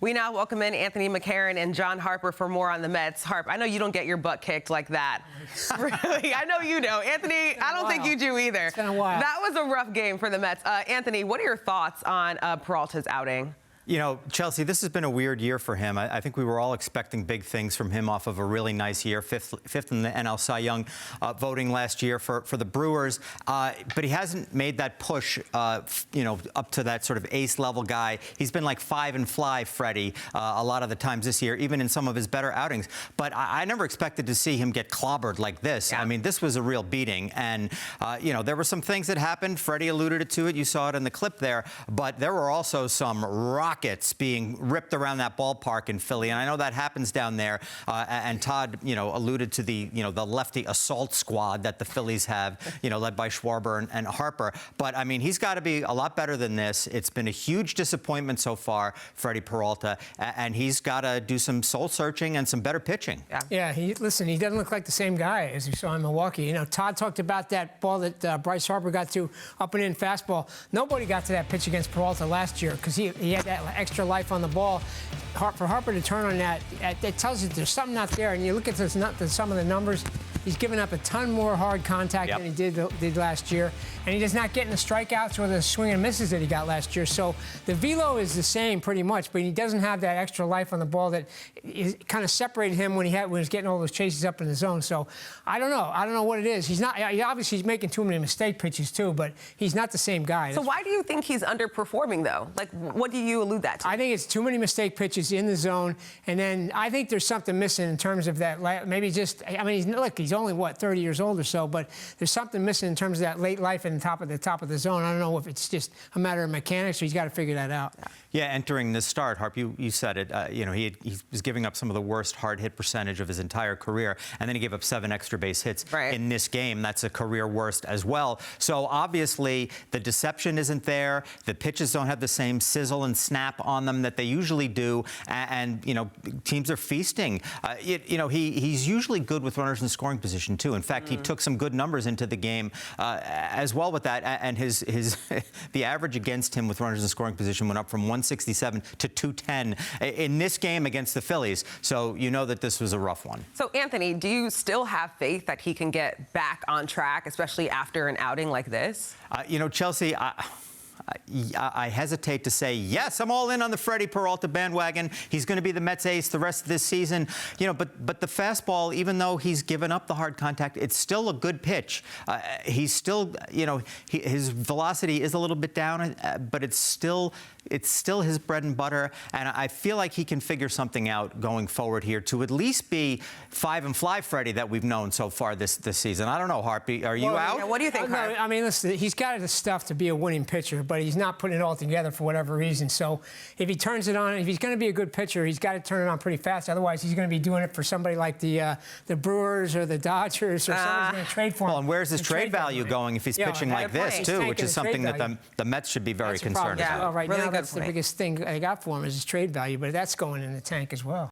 We now welcome in Anthony McCarron and John Harper for more on the Mets. Harp, I know you don't get your butt kicked like that. Really, I know you do. Anthony, I don't think you do either. It's been a while. That was a rough game for the Mets. Anthony, what are your thoughts on Peralta's outing? You know, Chelsea, this has been a weird year for him. I think we were all expecting big things from him off of a really nice year, fifth in the NL Cy Young voting last year for the Brewers. But he hasn't made that push, you know, up to that sort of ace-level guy. He's been like 5 and fly, Freddie, a lot of the times this year, even in some of his better outings. But I never expected to see him get clobbered like this. Yeah. I mean, this was a real beating. And, you know, there were some things that happened. Freddie alluded to it. You saw it in the clip there. But there were also some rockets being ripped around that ballpark in Philly, and I know that happens down there. And Todd, you know, alluded to the, you know, the lefty assault squad that the Phillies have, you know, led by Schwarber and Harper. But I mean, he's got to be a lot better than this. It's been a huge disappointment so far, Freddy Peralta, and he's got to do some soul searching and some better pitching. Yeah. Listen, he doesn't look like the same guy as we saw in Milwaukee. You know, Todd talked about that ball that Bryce Harper got to, up and in fastball. Nobody got to that pitch against Peralta last year because he had that extra life on the ball. For Harper to turn on that, it tells you there's something not there. And you look at some of the numbers, he's given up a ton more hard contact than he did last year. And he does not get in the strikeouts or the swing and misses that he got last year. So the velo is the same pretty much, but he doesn't have that extra life on the ball that kind of separated him when he was getting all those chases up in the zone. So I don't know. I don't know what it is. He's not. Obviously, he's making too many mistake pitches too, but he's not the same guy. So why do you think he's underperforming though? Like, what do you allude that to? I think it's too many mistake pitches in the zone, and then I think there's something missing in terms of that. Maybe just. I mean, he's only what 30 years old or so, but there's something missing in terms of that late life in the top of the zone. I don't know if it's just a matter of mechanics, or he's got to figure that out. Yeah, entering this start, Harp, you said it. You know, he was giving up some of the worst hard hit percentage of his entire career, and then he gave up 7 extra base hits in this game. That's a career worst as well. So obviously, the deception isn't there. The pitches don't have the same sizzle and snap on them that they usually do, and you know, teams are feasting. You know, he's usually good with runners in scoring position too. In fact, he took some good numbers into the game as well with that, and his the average against him with runners in scoring position went up from 167 to 210 in this game against the Phillies. So you know that this was a rough one. So Anthony, do you still have faith that he can get back on track, especially after an outing like this? You know, Chelsea, I hesitate to say, yes, I'm all in on the Freddy Peralta bandwagon. He's going to be the Mets ace the rest of this season. You know, but the fastball, even though he's given up the hard contact, it's still a good pitch. He's still, you know, his velocity is a little bit down, but it's still his bread and butter. And I feel like he can figure something out going forward here to at least be 5 and fly Freddy that we've known so far this season. I don't know, Harpy, are you out? Yeah, what do you think, Harp? I mean, listen, he's got the stuff to be a winning pitcher, but he's not putting it all together for whatever reason. So if he turns it on, if he's going to be a good pitcher, he's got to turn it on pretty fast. Otherwise, he's going to be doing it for somebody like the Brewers or the Dodgers, or somebody's going to trade for him. Well, and where's his trade value going if he's pitching like this, too, which is something that the Mets should be very concerned about. Well, right now, that's the biggest thing they got for him is his trade value, but that's going in the tank as well.